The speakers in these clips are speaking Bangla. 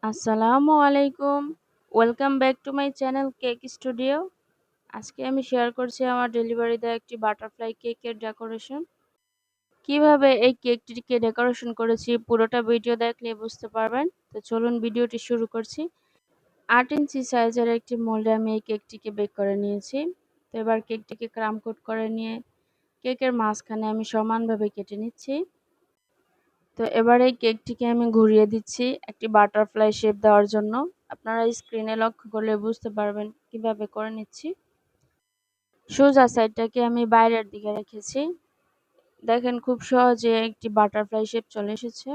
আসসালামু আলাইকুম। Welcome back to my channel cake studio. আজকে আমি শেয়ার করছি আমার ডেলিভারি দেওয়া একটি বাটারফ্লাই কেকের ডেকোরেশন। কিভাবে এই কেকটিকে ডেকোরেশন করেছি পুরোটা ভিডিও দেখলে বুঝতে পারবেন। তো চলুন ভিডিওটি শুরু করছি। 8 ইঞ্চি সাইজের একটি মোল্ডে আমি এই কেকটিকে বেক করে নিয়েছি। তো এবার কেকটিকে ক্রাম কোট করে নিয়ে কেকের মাঝখানে আমি সমানভাবে কেটে নিচ্ছি। তো এবার এই কেকটিকে আমি ঘুরিয়ে দিচ্ছি একটি বাটারফ্লাই শেপ দেওয়ার জন্য। আপনারা স্ক্রিনে লক্ষ্য করলে বুঝতে পারবেন কিভাবে করে নিচ্ছি। সোজা সাইডটাকে আমি বাইরের দিকে রেখেছি। দেখেন খুব সহজে একটি বাটারফ্লাই শেপ চলে এসেছে।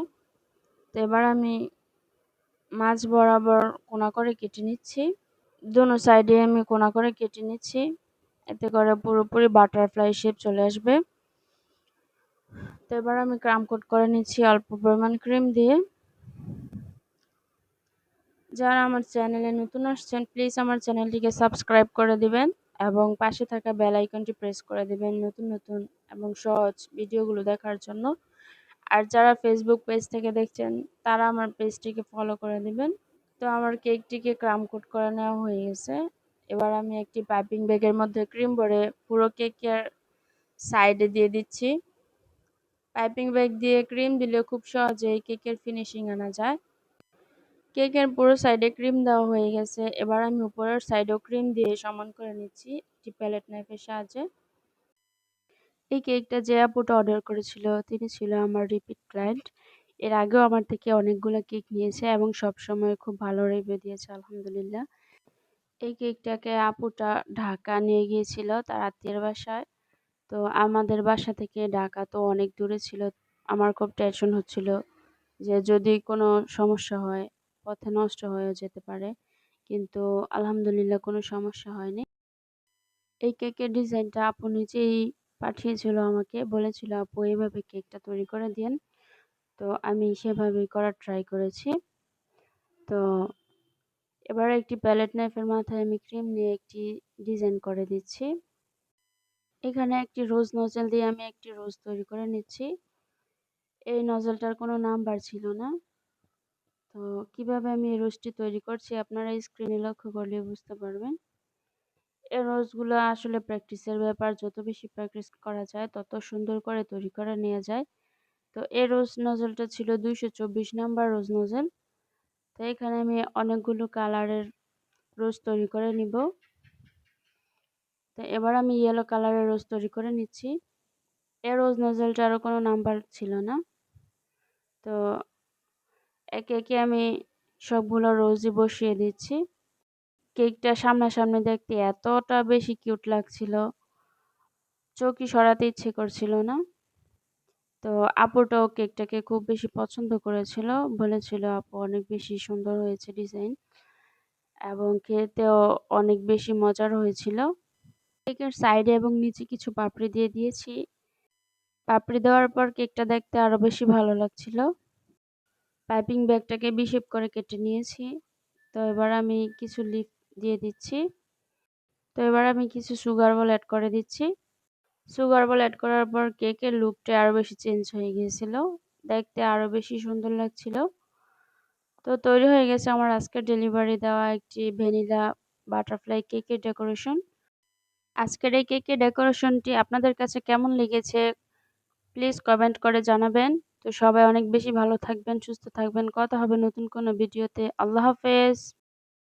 তো এবার আমি মাঝ বরাবর কোণা করে কেটে নিচ্ছি। দোনো সাইডে আমি কোণা করে কেটে নিচ্ছি। এতে করে পুরোপুরি বাটারফ্লাই শেপ চলে আসবে। তো এবার আমি ক্রাম কোট করে নিচ্ছি অল্প পরিমাণ ক্রিম দিয়ে। যারা আমার চ্যানেলে নতুন আসছেন প্লিজ আমার চ্যানেলটিকে সাবস্ক্রাইব করে দিবেন এবং পাশে থাকা বেল আইকনটি প্রেস করে দিবেন নতুন নতুন এবং সহজ ভিডিওগুলো দেখার জন্য। আর যারা ফেসবুক পেজ থেকে দেখছেন তারা আমার পেজটিকে ফলো করে দিবেন। তো আমার কেকটিকে ক্রাম কোট করে নেওয়া হয়ে গেছে। এবার আমি একটি পাইপিং ব্যাগের মধ্যে ক্রিম ভরে পুরো কেকের সাইডে দিয়ে দিচ্ছি। পাইপিং ব্যাগ দিয়ে ক্রিম দিলে খুব সহজেই কেকের ফিনিশিং আনা যায়। কেকের পুরো সাইডে ক্রিম দেওয়া হয়ে গেছে। এবার আমি উপরের সাইডেও ক্রিম দিয়ে সমান করে নিচ্ছি একটি প্যালেট নাইফের সাহায্যে। এই কেকটা যে আপুটা অর্ডার করেছিল তিনি ছিল আমার রিপিট ক্লায়েন্ট। এর আগেও আমার থেকে অনেকগুলো কেক নিয়েছে এবং সবসময় খুব ভালো রিভিউ দিয়েছে আলহামদুলিল্লাহ। এই কেকটাকে আপুটা ঢাকা নিয়ে গিয়েছিল তার আত্মীয়ের বাসায়। তো আমাদের বাসা থেকে ঢাকা তো অনেক দূরে ছিল। আমার খুব টেনশন হচ্ছিল যে যদি কোনো সমস্যা হয়, পথে নষ্ট হয়ে যেতে পারে। কিন্তু আলহামদুলিল্লাহ কোনো সমস্যা হয়নি। এই কেকের ডিজাইনটা আপু নিজেই পাঠিয়েছিল আমাকে, বলেছিল আপু এইভাবে কেকটা তৈরি করে দিয়েন। তো আমি সেভাবেই করার ট্রাই করেছি। তো এবার একটি প্যালেট নাইফের মাথায় আমি ক্রিম নিয়ে একটি ডিজাইন করে দিচ্ছি। এখানে একটি রোজ নজল দিয়ে আমি একটি রোজ তৈরি করে নিচ্ছি। এই নজলটার কোনো নাম্বার ছিল না। তো কিভাবে আমি এই রোজটি তৈরি করছি আপনারা স্ক্রিনে লক্ষ্য করলে বুঝতে পারবেন। এই রোজগুলো আসলে প্র্যাকটিসের ব্যাপার, যত বেশি প্র্যাকটিস করা যায় তত সুন্দর করে তৈরি করে নেওয়া যায়। তো এই রোজ নজলটা ছিল 224 নাম্বার রোজ নজল। তো এখানে আমি অনেকগুলো কালারের রোজ তৈরি করে নিব। তো এবার আমি ইয়েলো কালারের রোজ তৈরি করে নিচ্ছি। এই রোজ নজলটারও কোনো নাম্বার ছিল না। তো একে একে আমি সবগুলো রোজই বসিয়ে দিচ্ছি। কেকটা সামনাসামনি দেখতে এতটা বেশি কিউট লাগছিল, চোখই সরাতে ইচ্ছে করছিল না। তো আপুটাও কেকটাকে খুব বেশি পছন্দ করেছিল, বলেছিল আপু অনেক বেশি সুন্দর হয়েছে ডিজাইন এবং খেতেও অনেক বেশি মজার হয়েছিল। কেকের সাইডে এবং নিচে কিছু পাপড়ি দিয়ে দিয়েছি। পাপড়ি দেওয়ার পর কেকটা দেখতে আরো বেশি ভালো লাগছিল। পাইপিং ব্যাগটাকে ভি শেপ করে কেটে নিয়েছি। তো এবার আমি কিছু লিফ দিয়ে দিচ্ছি। তো এবার আমি কিছু সুগার বল অ্যাড করে দিচ্ছি। সুগার বল অ্যাড করার পর কেকের লুকটা আরো বেশি চেঞ্জ হয়ে গিয়েছিল, দেখতে আরো বেশি সুন্দর লাগছিল। তো তৈরি হয়ে গেছে আমার আজকের ডেলিভারি দেওয়া একটি ভ্যানিলা বাটারফ্লাই কেকের ডেকোরেশন। আজকের এই কেকের ডেকোরেশনটি আপনাদের কাছে কেমন লেগেছে প্লিজ কমেন্ট করে জানাবেন। তো সবাই অনেক বেশি ভালো থাকবেন, সুস্থ থাকবেন। কথা হবে নতুন কোনো ভিডিওতে। আল্লাহ হাফেজ।